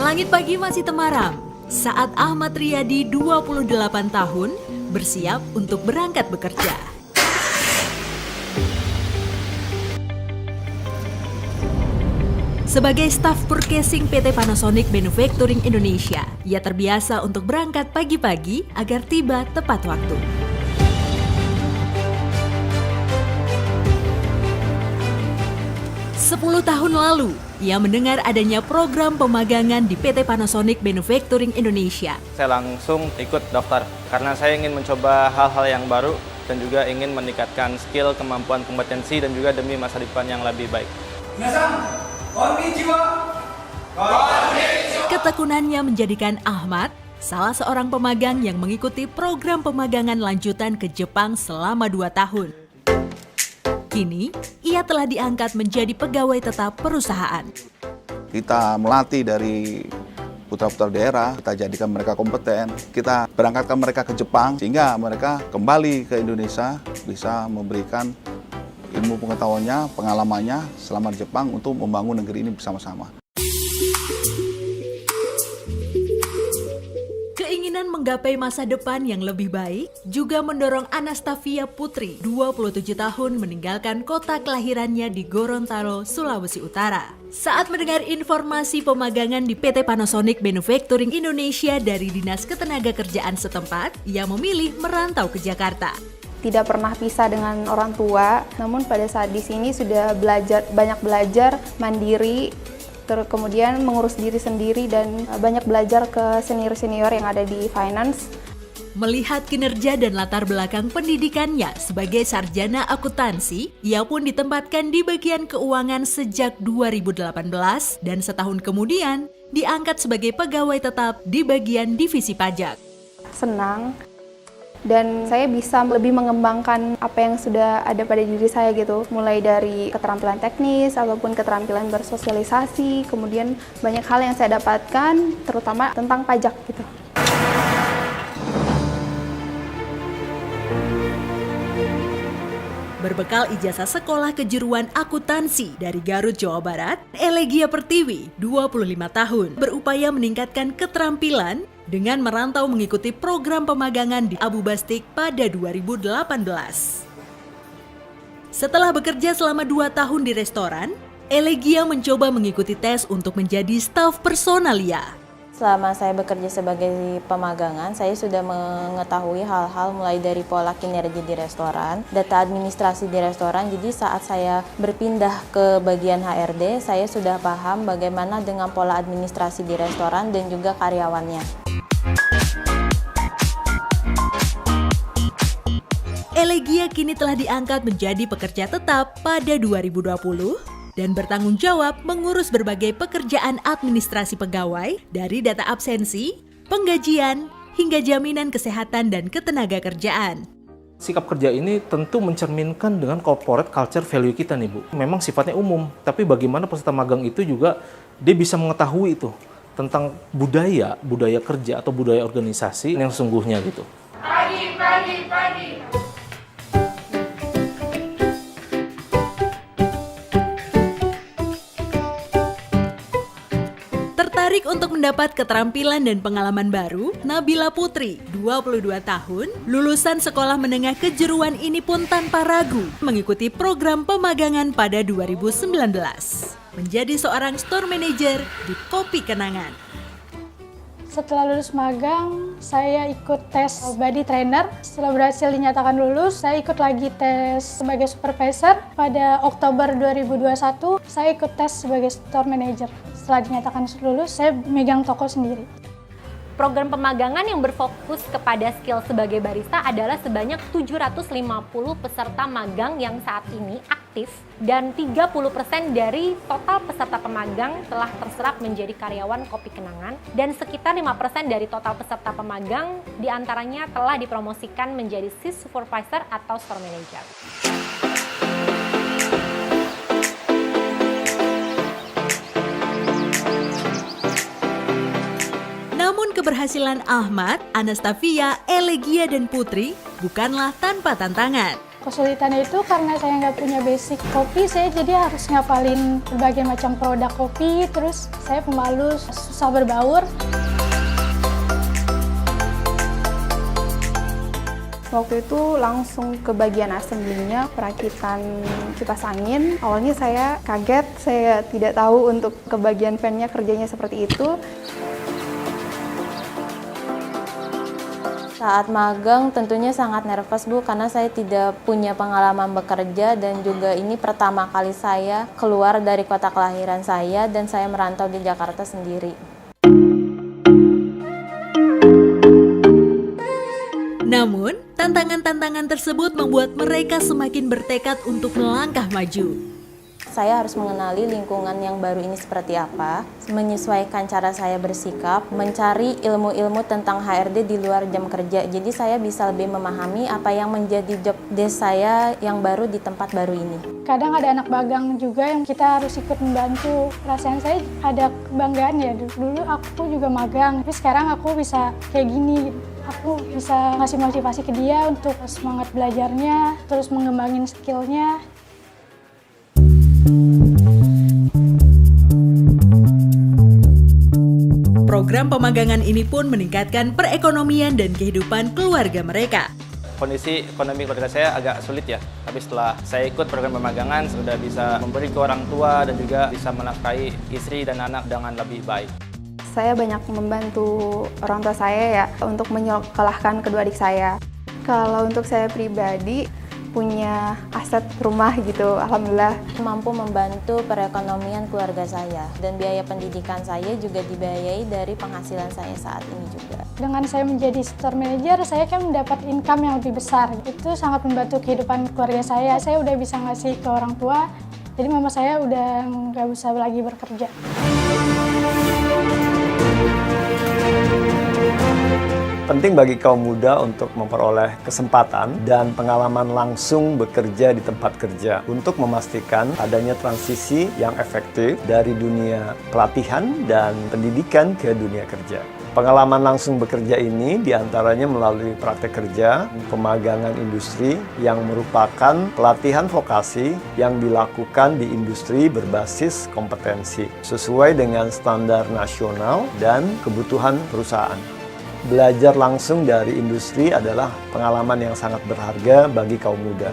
Langit pagi masih temaram saat Ahmad Riyadi 28 tahun bersiap untuk berangkat bekerja. Sebagai staf purchasing PT Panasonic Manufacturing Indonesia, ia terbiasa untuk berangkat pagi-pagi agar tiba tepat waktu. Sepuluh tahun lalu, ia mendengar adanya program pemagangan di PT Panasonic Manufacturing Indonesia. Saya langsung ikut daftar karena saya ingin mencoba hal-hal yang baru dan juga ingin meningkatkan skill, kemampuan, kompetensi dan juga demi masa depan yang lebih baik. Ketekunannya menjadikan Ahmad salah seorang pemagang yang mengikuti program pemagangan lanjutan ke Jepang selama 2 tahun. Kini, ia telah diangkat menjadi pegawai tetap perusahaan. Kita melatih dari putra-putra daerah, kita jadikan mereka kompeten, kita berangkatkan mereka ke Jepang sehingga mereka kembali ke Indonesia bisa memberikan ilmu pengetahuannya, pengalamannya selama di Jepang untuk membangun negeri ini bersama-sama. Keinginan menggapai masa depan yang lebih baik juga mendorong Anastasia Putri, 27 tahun, meninggalkan kota kelahirannya di Gorontalo, Sulawesi Utara. Saat mendengar informasi pemagangan di PT Panasonic Manufacturing Indonesia dari Dinas Ketenagakerjaan setempat, ia memilih merantau ke Jakarta. Tidak pernah pisah dengan orang tua, namun pada saat di sini sudah banyak belajar mandiri, kemudian mengurus diri sendiri dan banyak belajar ke senior-senior yang ada di finance. Melihat kinerja dan latar belakang pendidikannya sebagai sarjana akuntansi, ia pun ditempatkan di bagian keuangan sejak 2018 dan setahun kemudian diangkat sebagai pegawai tetap di bagian divisi pajak. Senang. Dan saya bisa lebih mengembangkan apa yang sudah ada pada diri saya gitu, mulai dari keterampilan teknis ataupun keterampilan bersosialisasi, kemudian banyak hal yang saya dapatkan terutama tentang pajak gitu. Berbekal ijazah sekolah kejuruan akuntansi dari Garut, Jawa Barat, Elegia Pertiwi, 25 tahun, berupaya meningkatkan keterampilan dengan merantau mengikuti program pemagangan di Abu Bastik pada 2018. Setelah bekerja selama 2 tahun di restoran, Elegia mencoba mengikuti tes untuk menjadi staf personalia. Selama saya bekerja sebagai pemagangan, saya sudah mengetahui hal-hal mulai dari pola kinerja di restoran, data administrasi di restoran. Jadi saat saya berpindah ke bagian HRD, saya sudah paham bagaimana dengan pola administrasi di restoran dan juga karyawannya. Elegia kini telah diangkat menjadi pekerja tetap pada 2020 dan bertanggung jawab mengurus berbagai pekerjaan administrasi pegawai dari data absensi, penggajian, hingga jaminan kesehatan dan ketenagakerjaan. Sikap kerja ini tentu mencerminkan dengan corporate culture value kita nih Bu. Memang sifatnya umum, tapi bagaimana peserta magang itu juga dia bisa mengetahui itu tentang budaya kerja atau budaya organisasi yang sesungguhnya gitu. Pagi. Tertarik untuk mendapat keterampilan dan pengalaman baru, Nabila Putri, 22 tahun, lulusan sekolah menengah kejuruan ini pun tanpa ragu mengikuti program pemagangan pada 2019. Menjadi seorang store manager di Kopi Kenangan. Setelah lulus magang, saya ikut tes body trainer. Setelah berhasil dinyatakan lulus, saya ikut lagi tes sebagai supervisor. Pada Oktober 2021, saya ikut tes sebagai store manager. Setelah dinyatakan lulus, saya megang toko sendiri. Program pemagangan yang berfokus kepada skill sebagai barista adalah sebanyak 750 peserta magang yang saat ini aktif dan 30% dari total peserta pemagang telah terserap menjadi karyawan Kopi Kenangan dan sekitar 5% dari total peserta pemagang diantaranya telah dipromosikan menjadi shift supervisor atau store manager. Namun keberhasilan Ahmad, Anastasia, Elegia, dan Putri bukanlah tanpa tantangan. Kesulitannya itu karena saya nggak punya basic kopi, saya jadi harus ngapalin berbagai macam produk kopi, terus saya pemalu, susah berbaur. Waktu itu langsung ke bagian assembly-nya, perakitan kipas angin. Awalnya saya kaget, saya tidak tahu untuk ke bagian fan-nya kerjanya seperti itu. Saat magang tentunya sangat nervous Bu, karena saya tidak punya pengalaman bekerja dan juga ini pertama kali saya keluar dari kota kelahiran saya dan saya merantau di Jakarta sendiri. Namun, tantangan-tantangan tersebut membuat mereka semakin bertekad untuk melangkah maju. Saya harus mengenali lingkungan yang baru ini seperti apa, menyesuaikan cara saya bersikap, mencari ilmu-ilmu tentang HRD di luar jam kerja. Jadi saya bisa lebih memahami apa yang menjadi job desk saya yang baru di tempat baru ini. Kadang ada anak magang juga yang kita harus ikut membantu. Perasaan saya ada kebanggaan ya, dulu aku juga magang, tapi sekarang aku bisa kayak gini. Aku bisa ngasih motivasi ke dia untuk semangat belajarnya, terus mengembangin skillnya. Program pemagangan ini pun meningkatkan perekonomian dan kehidupan keluarga mereka. Kondisi ekonomi keluarga saya agak sulit ya, tapi setelah saya ikut program pemagangan sudah bisa memberi ke orang tua dan juga bisa menafkahi istri dan anak dengan lebih baik. Saya banyak membantu orang tua saya ya untuk menyekolahkan kedua adik saya. Kalau untuk saya pribadi punya aset rumah gitu, alhamdulillah. Mampu membantu perekonomian keluarga saya dan biaya pendidikan saya juga dibiayai dari penghasilan saya saat ini juga. Dengan saya menjadi store manager, saya kan mendapat income yang lebih besar. Itu sangat membantu kehidupan keluarga saya. Saya udah bisa ngasih ke orang tua, jadi mama saya udah nggak usah lagi bekerja. Penting bagi kaum muda untuk memperoleh kesempatan dan pengalaman langsung bekerja di tempat kerja untuk memastikan adanya transisi yang efektif dari dunia pelatihan dan pendidikan ke dunia kerja. Pengalaman langsung bekerja ini diantaranya melalui praktek kerja, pemagangan industri yang merupakan pelatihan vokasi yang dilakukan di industri berbasis kompetensi sesuai dengan standar nasional dan kebutuhan perusahaan. Belajar langsung dari industri adalah pengalaman yang sangat berharga bagi kaum muda.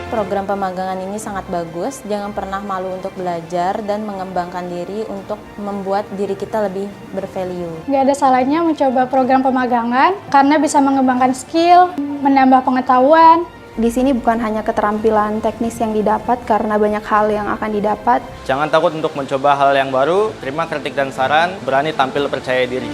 Program pemagangan ini sangat bagus, jangan pernah malu untuk belajar dan mengembangkan diri untuk membuat diri kita lebih bervalue. Nggak ada salahnya mencoba program pemagangan karena bisa mengembangkan skill, menambah pengetahuan. Di sini bukan hanya keterampilan teknis yang didapat karena banyak hal yang akan didapat. Jangan takut untuk mencoba hal yang baru, terima kritik dan saran, berani tampil percaya diri.